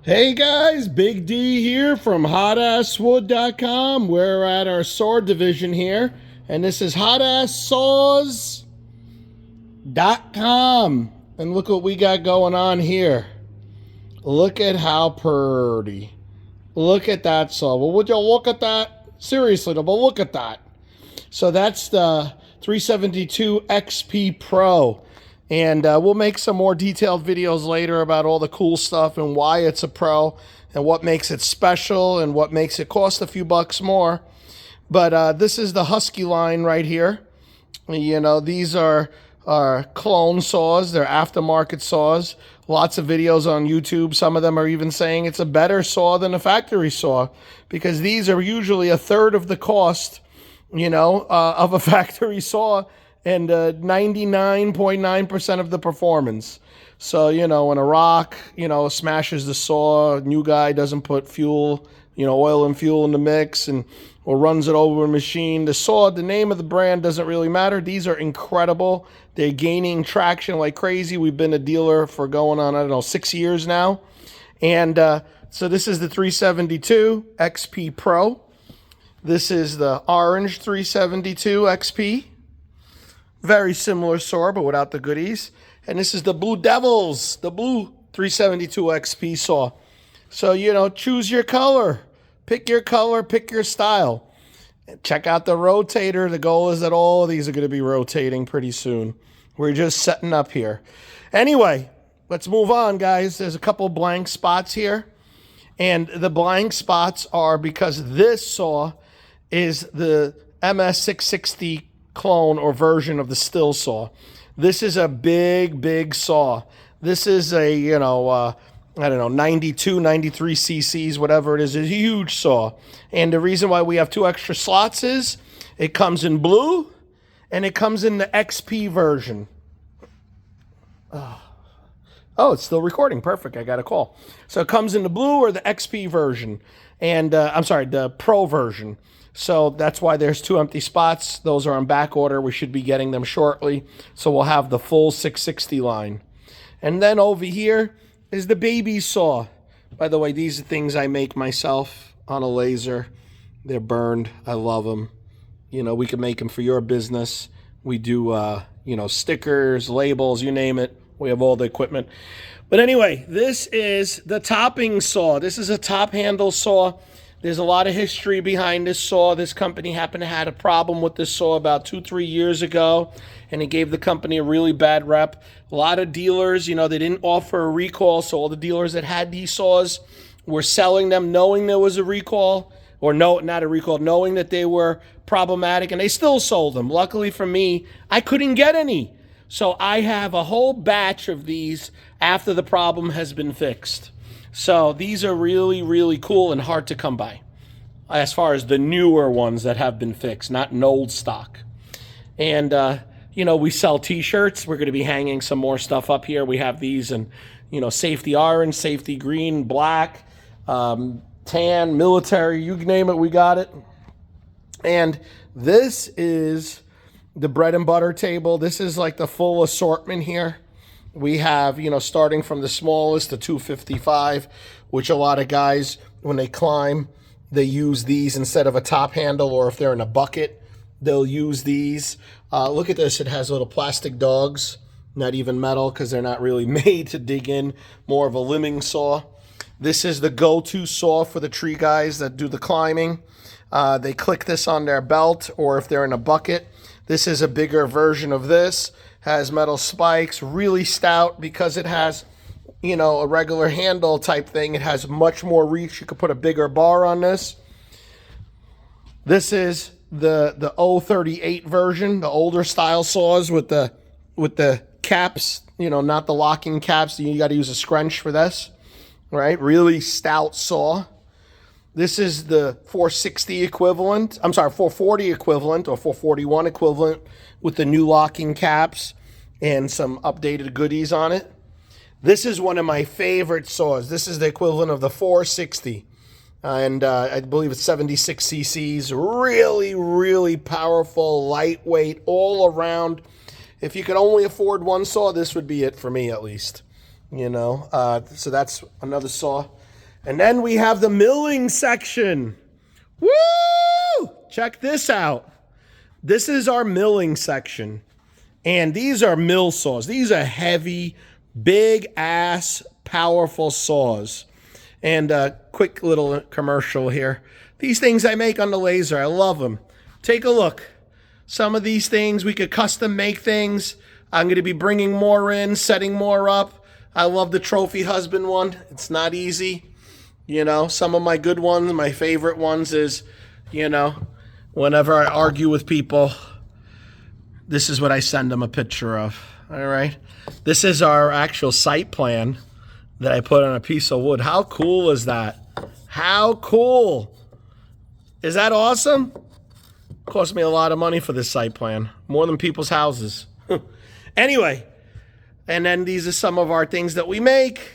Hey guys, Big D here from hotasswood.com. We're at our sword division here, and this is hotasssaws.com. And look what we got going on here. Look at how pretty. Look at that saw. Well, would you look at that? Seriously, but look at that. So that's the 372 XP Pro. And we'll make some more detailed videos later about all the cool stuff and why it's a pro and what makes it special and what makes it cost a few bucks more. But this is the Husky line right here. You know, these are clone saws. They're aftermarket saws. Lots of videos on YouTube. Some of them are even saying it's a better saw than a factory saw because these are usually a third of the cost, of a factory saw and 99.9% of the performance. So, when a rock, smashes the saw, new guy doesn't put fuel, oil and fuel in the mix or runs it over a machine. The saw, the name of the brand doesn't really matter. These are incredible. They're gaining traction like crazy. We've been a dealer for going on, 6 years now. And so this is the 372 XP Pro. This is the orange 372 XP. Very similar saw, but without the goodies. And this is the Blue Devils, the blue 372 XP saw. So, choose your color. Pick your color, pick your style. Check out the rotator. The goal is that all of these are going to be rotating pretty soon. We're just setting up here. Anyway, let's move on, guys. There's a couple blank spots here. And the blank spots are because this saw is the MS660 clone or version of the still saw. This is a big saw. This is a, 92, 93 cc's, whatever it is, a huge saw. And the reason why we have 2 extra slots is it comes in blue and it comes in the XP version. Oh, it's still recording. Perfect. I got a call. So it comes in the blue or the XP version. And the Pro version. So that's why there's 2 empty spots. Those are on back order. We should be getting them shortly. So we'll have the full 660 line. And then over here is the baby saw. By the way, these are things I make myself on a laser. They're burned. I love them. We can make them for your business. We do, stickers, labels, you name it. We have all the equipment. But anyway, this is the topping saw. This is a top handle saw. There's a lot of history behind this saw. This company happened to have a problem with this saw about 2-3 years ago, and it gave the company a really bad rep. A lot of dealers, they didn't offer a recall, so all the dealers that had these saws were selling them knowing there was a recall, or no, not a recall, knowing that they were problematic, and they still sold them. Luckily for me, I couldn't get any. So I have a whole batch of these after the problem has been fixed. So these are really, really cool and hard to come by as far as the newer ones that have been fixed, not an old stock. And, we sell T-shirts. We're going to be hanging some more stuff up here. We have these in, safety orange, safety green, black, tan, military, you name it, we got it. And this is the bread and butter table. This is like the full assortment here. We have, starting from the smallest to 255, which a lot of guys, when they climb, they use these instead of a top handle, or if they're in a bucket, they'll use these. Look at this. It has little plastic dogs, not even metal because they're not really made to dig in, more of a limbing saw. This is the go-to saw for the tree guys that do the climbing. They click this on their belt, or if they're in a bucket. This is a bigger version of this. Has metal spikes, really stout because it has, a regular handle type thing. It has much more reach. You could put a bigger bar on this. This is the 038 version, the older style saws with the caps, not the locking caps. You got to use a scrunch for this, right? Really stout saw. This is the 460 equivalent. 440 equivalent or 441 equivalent with the new locking caps and some updated goodies on it. This is one of my favorite saws. This is the equivalent of the 460. And I believe it's 76 cc's. Really, really powerful, lightweight, all around. If you could only afford one saw, this would be it for me at least. So that's another saw. And then we have the milling section. Woo! Check this out. This is our milling section. And these are mill saws. These are heavy, big ass, powerful saws. And a quick little commercial here. These things I make on the laser, I love them. Take a look. Some of these things, we could custom make things. I'm going to be bringing more in, setting more up. I love the trophy husband one. It's not easy. You know, some of my good ones, my favorite ones is, you know, whenever I argue with people, this is what I send them a picture of. All right. This is our actual site plan that I put on a piece of wood. How cool is that? How cool. Is that awesome? Cost me a lot of money for this site plan. More than people's houses. Anyway, and then these are some of our things that we make.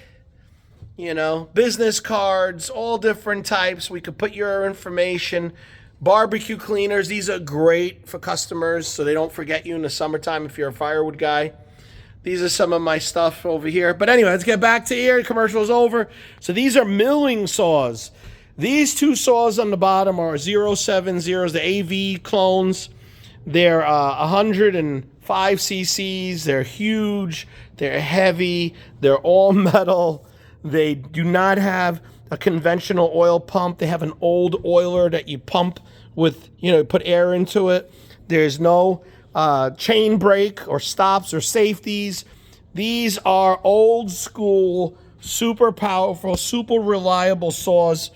You know, business cards, all different types. We could put your information. Barbecue cleaners. These are great for customers so they don't forget you in the summertime if you're a firewood guy. These are some of my stuff over here. But anyway, let's get back to here. The commercial's over. So these are milling saws. These two saws on the bottom are 070s, the AV clones. They're 105 cc's. They're huge. They're heavy. They're all metal. They do not have a conventional oil pump. They have an old oiler that you pump with, you know, put air into it. There's no chain brake or stops or safeties. These are old school, super powerful, super reliable saws.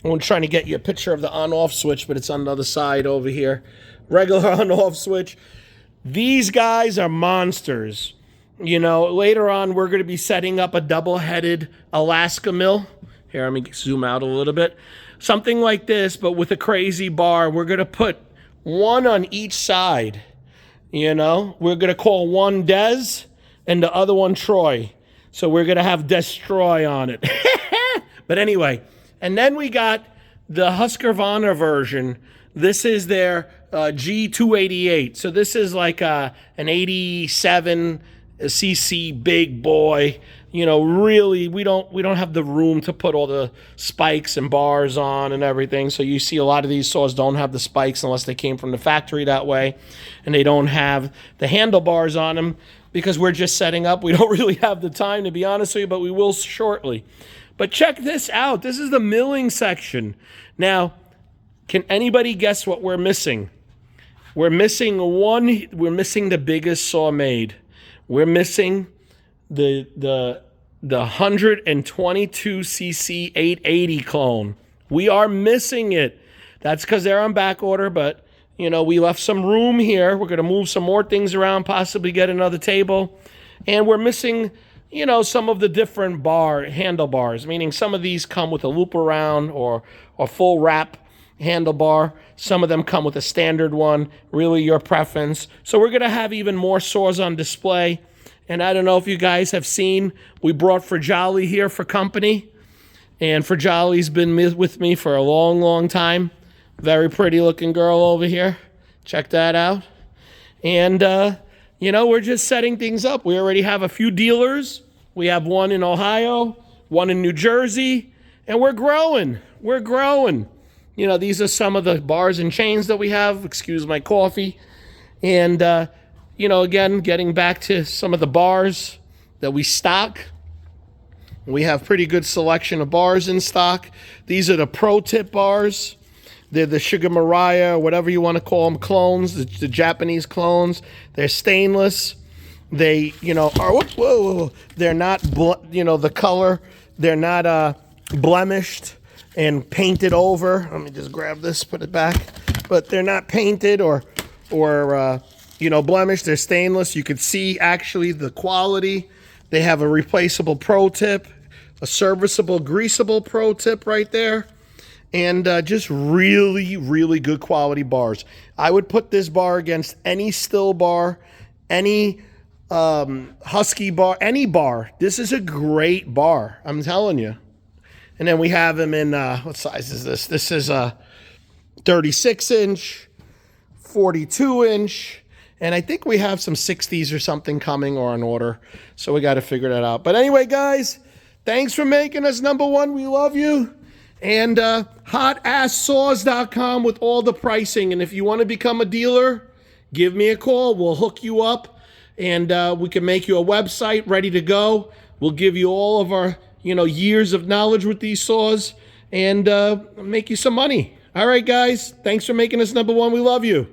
I'm trying to get you a picture of the on-off switch, but it's on the other side over here. Regular on-off switch. These guys are monsters. You know, later on, we're going to be setting up a double-headed Alaska mill. Here, let me zoom out a little bit. Something like this, but with a crazy bar. We're going to put one on each side. You know, we're going to call one Des and the other one Troy. So we're going to have Destroy on it. But anyway, and then we got the Husqvarna version. This is their G288. So this is like an 87 cc big boy. You know, really, we don't have the room to put all the spikes and bars on and everything. So you see a lot of these saws don't have the spikes unless they came from the factory that way. And they don't have the handlebars on them because we're just setting up. We don't really have the time, to be honest with you, but we will shortly. But check this out. This is the milling section. Now, can anybody guess what we're missing? We're missing the biggest saw made. We're missing the 122 cc 880 clone. We are missing it. That's because they're on back order, but you know, we left some room here. We're going to move some more things around, possibly get another table. And we're missing, you know, some of the different handlebars, meaning some of these come with a loop around or full wrap handlebar. Some of them come with a standard one, really your preference. So we're going to have even more saws on display. And I don't know if you guys have seen, we brought Frajali here for company. And Frajali's been with me for a long, long time. Very pretty looking girl over here. Check that out. And, you know, we're just setting things up. We already have a few dealers. We have one in Ohio, one in New Jersey, and we're growing. We're growing. You know, these are some of the bars and chains that we have. Excuse my coffee. And, you know, again, getting back to some of the bars that we stock. We have pretty good selection of bars in stock. These are the pro tip bars. They're the Sugar Mariah, whatever you want to call them, clones, the Japanese clones. They're stainless. They, you know, are, whoa, they're not, you know, the color, they're not blemished and painted over. Let me just grab this, put it back. But they're not painted or you know, blemished. They're stainless. You could see actually the quality. They have a replaceable pro tip, a serviceable, greasable pro tip right there. And just really, really good quality bars. I would put this bar against any Still bar, any Husky bar, any bar. This is a great bar, I'm telling you. And then we have them in, what size is this? This is a 36-inch, 42-inch, and I think we have some 60s or something coming or on order. So we got to figure that out. But anyway, guys, Thanks for making us #1. We love you. And hotasssaws.com with all the pricing. And if you want to become a dealer, give me a call. We'll hook you up, and we can make you a website ready to go. We'll give you all of our years of knowledge with these saws, and make you some money. All right, guys. Thanks for making us #1. We love you.